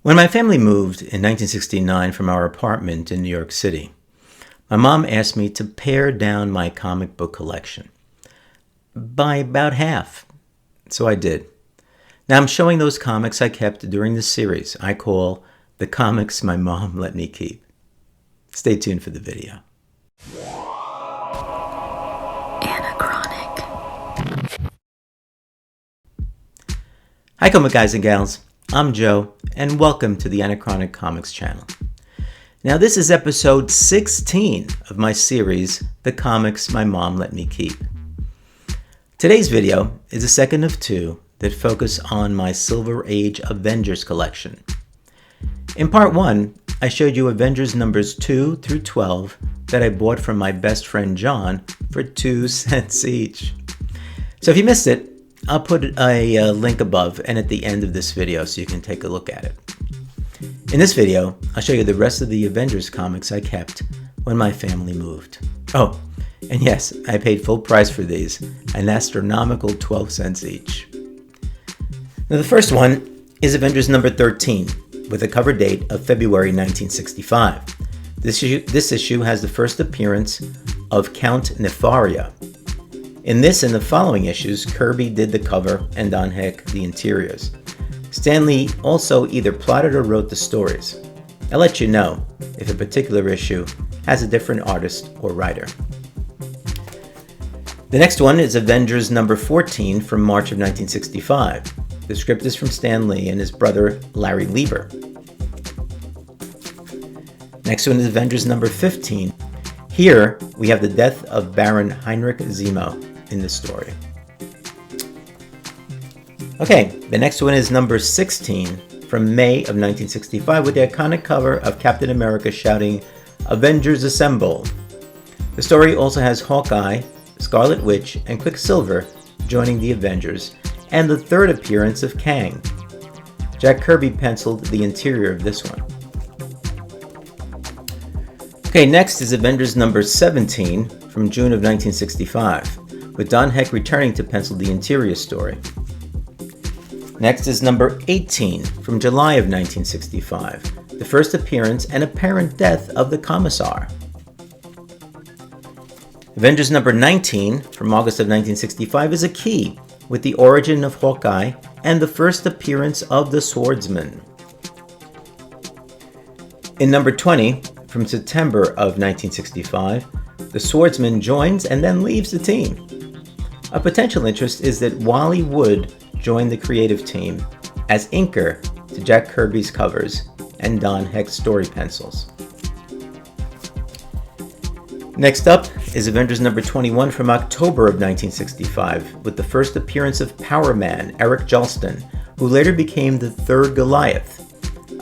When my family moved in 1969 from our apartment in New York City, my mom asked me to pare down my comic book collection by about half. So I did. Now I'm showing those comics I kept during the series I call The Comics My Mom Let Me Keep. Stay tuned for the video. Anachronic. Hi comic guys and gals, I'm Joe, and welcome to the Anachronic Comics channel. Now this is episode 16 of my series, The Comics My Mom Let Me Keep. Today's video is the second of two that focus on my Silver Age Avengers collection. In part 1, I showed you Avengers numbers 2 through 12 that I bought from my best friend John for 2 cents each. So if you missed it, I'll put a link above and at the end of this video so you can take a look at it. In this video, I'll show you the rest of the Avengers comics I kept when my family moved. Oh, and yes, I paid full price for these, an astronomical 12 cents each. Now the first one is Avengers number 13, with a cover date of February 1965. This issue has the first appearance of Count Nefaria. In this and the following issues, Kirby did the cover and Don Heck the interiors. Stan Lee also either plotted or wrote the stories. I'll let you know if a particular issue has a different artist or writer. The next one is Avengers number 14 from March of 1965. The script is from Stan Lee and his brother Larry Lieber. Next one is Avengers number 15. Here we have the death of Baron Heinrich Zemo in the story. Okay, the next one is number 16 from May of 1965 with the iconic cover of Captain America shouting, "Avengers Assemble." The story also has Hawkeye, Scarlet Witch, and Quicksilver joining the Avengers, and the third appearance of Kang. Jack Kirby penciled the interior of this one. Okay, next is Avengers number 17 from June of 1965, with Don Heck returning to pencil the interior story. Next is number 18 from July of 1965, the first appearance and apparent death of the Commissar. Avengers number 19 from August of 1965 is a key, with the origin of Hawkeye and the first appearance of the Swordsman. In number 20 from September of 1965, the Swordsman joins and then leaves the team. A potential interest is that Wally Wood joined the creative team as inker to Jack Kirby's covers and Don Heck's story pencils. Next up is Avengers number 21 from October of 1965 with the first appearance of Power Man, Eric Jolston, who later became the third Goliath.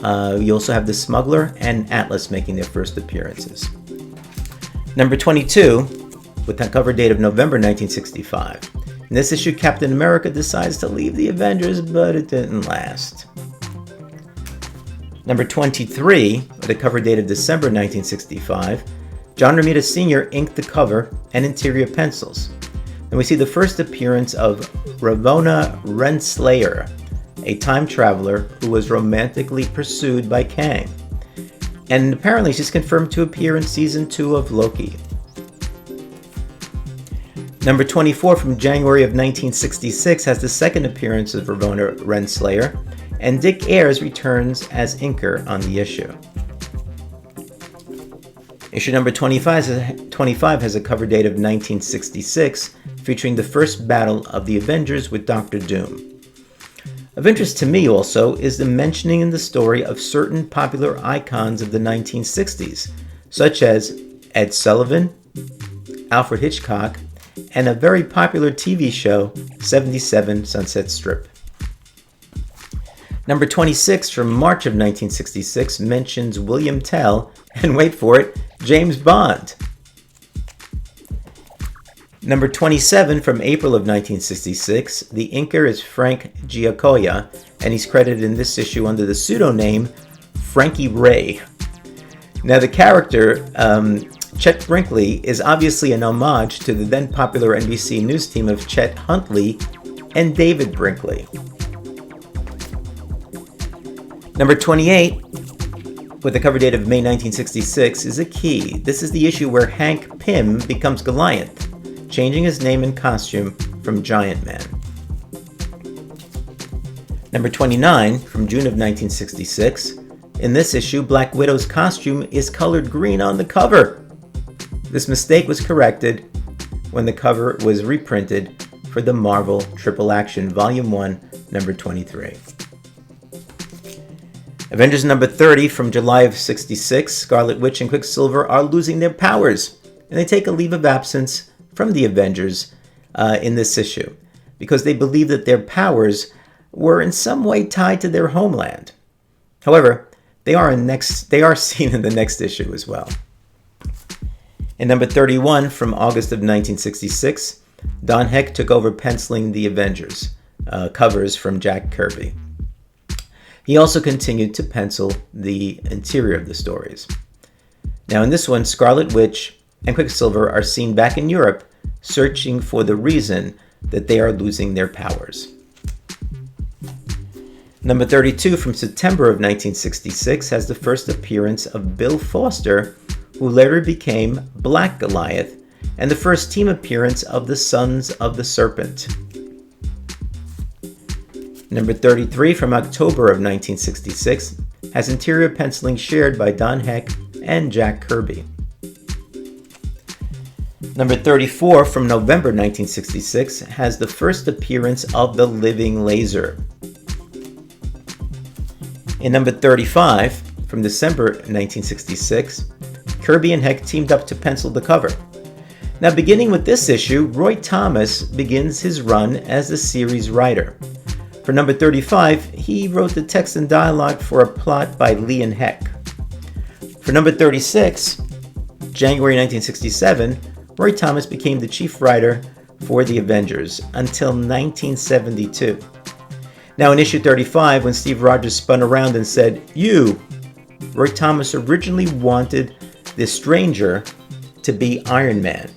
You also have the Smuggler and Atlas making their first appearances. Number 22 with a cover date of November 1965. In this issue, Captain America decides to leave the Avengers, but it didn't last. Number 23 with a cover date of December 1965. John Romita Sr. inked the cover and interior pencils. And we see the first appearance of Ravonna Renslayer, a time traveler who was romantically pursued by Kang. And apparently she's confirmed to appear in season 2 of Loki. Number 24 from January of 1966 has the second appearance of Ravonna Renslayer, and Dick Ayers returns as inker on the issue. Issue number 25 has a cover date of 1966, featuring the first battle of the Avengers with Dr. Doom. Of interest to me also is the mentioning in the story of certain popular icons of the 1960s, such as Ed Sullivan, Alfred Hitchcock, and a very popular TV show, 77 Sunset Strip. Number 26 from March of 1966 mentions William Tell, and wait for it, James Bond. Number 27 from April of 1966, the inker is Frank Giacoia, and he's credited in this issue under the pseudonym Frankie Ray. Now the character, Chet Brinkley, is obviously an homage to the then popular NBC News team of Chet Huntley and David Brinkley. Number 28, with a cover date of May 1966, is a key. This is the issue where Hank Pym becomes Goliath, changing his name and costume from Giant Man. Number 29, from June of 1966, in this issue, Black Widow's costume is colored green on the cover. This mistake was corrected when the cover was reprinted for the Marvel Triple Action Volume 1, number 23. Avengers number 30 from July of 66, Scarlet Witch and Quicksilver are losing their powers, and they take a leave of absence from the Avengers in this issue because they believe that their powers were in some way tied to their homeland. However, they are seen in the next issue as well. In number 31 from August of 1966, Don Heck took over penciling the Avengers covers from Jack Kirby. He also continued to pencil the interior of the stories. Now in this one, Scarlet Witch and Quicksilver are seen back in Europe searching for the reason that they are losing their powers. Number 32 from September of 1966 has the first appearance of Bill Foster, who later became Black Goliath, and the first team appearance of the Sons of the Serpent. Number 33 from October of 1966 has interior penciling shared by Don Heck and Jack Kirby. Number 34 from November 1966 has the first appearance of the Living Laser. In number 35 from December 1966, Kirby and Heck teamed up to pencil the cover. Now, beginning with this issue, Roy Thomas begins his run as the series writer. For number 35, he wrote the text and dialogue for a plot by Lee and Heck. For number 36, January 1967, Roy Thomas became the chief writer for the Avengers until 1972. Now, in issue 35, when Steve Rogers spun around and said, "You," Roy Thomas originally wanted the Stranger to be Iron Man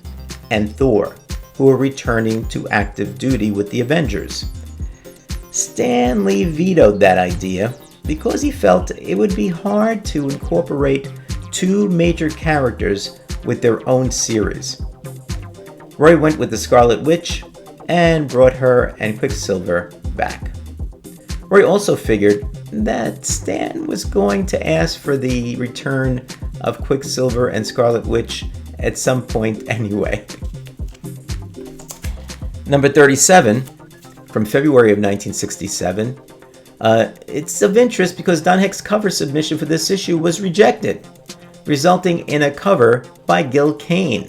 and Thor, who were returning to active duty with the Avengers. Stan Lee vetoed that idea because he felt it would be hard to incorporate two major characters with their own series. Roy went with the Scarlet Witch and brought her and Quicksilver back. Roy also figured that Stan was going to ask for the return of Quicksilver and Scarlet Witch at some point anyway. Number 37, from February of 1967, it's of interest because Don Heck's cover submission for this issue was rejected, resulting in a cover by Gil Kane.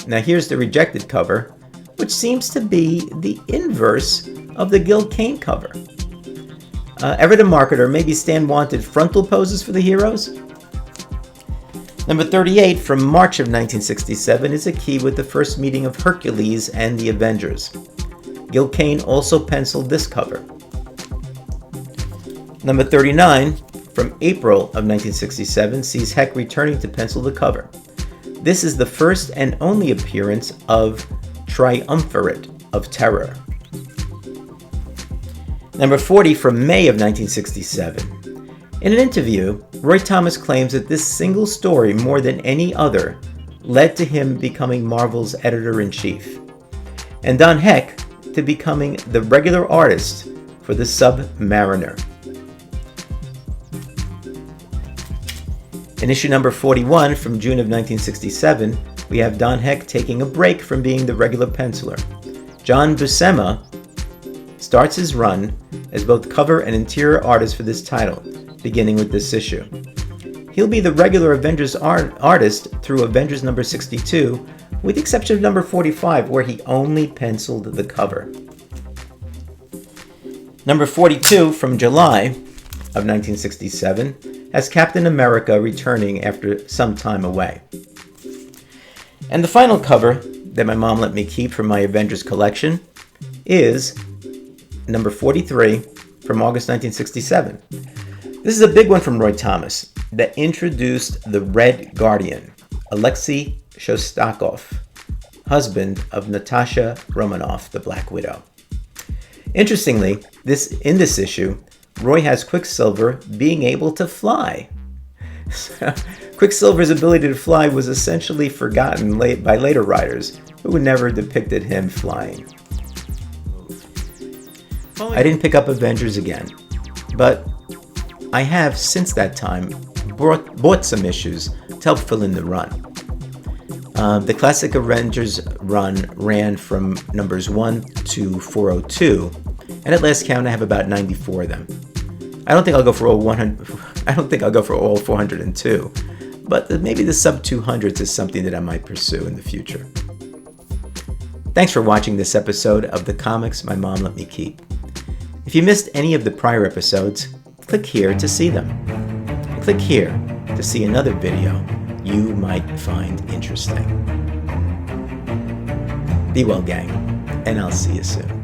Now here's the rejected cover, which seems to be the inverse of the Gil Kane cover. Ever the marketer, maybe Stan wanted frontal poses for the heroes? Number 38 from March of 1967 is a key with the first meeting of Hercules and the Avengers. Gil Kane also penciled this cover. Number 39 from April of 1967 sees Heck returning to pencil the cover. This is the first and only appearance of Triumvirate of Terror. Number 40 from May of 1967. In an interview, Roy Thomas claims that this single story, more than any other, led to him becoming Marvel's editor-in-chief, and Don Heck to becoming the regular artist for the Submariner. In issue number 41 from June of 1967, we have Don Heck taking a break from being the regular penciler. John Buscema starts his run as both cover and interior artist for this title, beginning with this issue. He'll be the regular Avengers artist through Avengers number 62, with the exception of number 45, where he only penciled the cover. Number 42 from July of 1967 has Captain America returning after some time away. And the final cover that my mom let me keep from my Avengers collection is number 43 from August 1967. This is a big one from Roy Thomas that introduced the Red Guardian, Alexei Shostakov, husband of Natasha Romanoff, the Black Widow. Interestingly, in this issue, Roy has Quicksilver being able to fly. So, Quicksilver's ability to fly was essentially forgotten by later writers, who never depicted him flying. I didn't pick up Avengers again, but I have, since that time, bought some issues to help fill in the run. The classic Avengers run ran from numbers 1 to 402, and at last count I have about 94 of them. I don't think I'll go for all 402, but maybe the sub 200s is something that I might pursue in the future. Thanks for watching this episode of The Comics My Mom Let Me Keep. If you missed any of the prior episodes, click here to see them. And click here to see another video you might find interesting. Be well, gang, and I'll see you soon.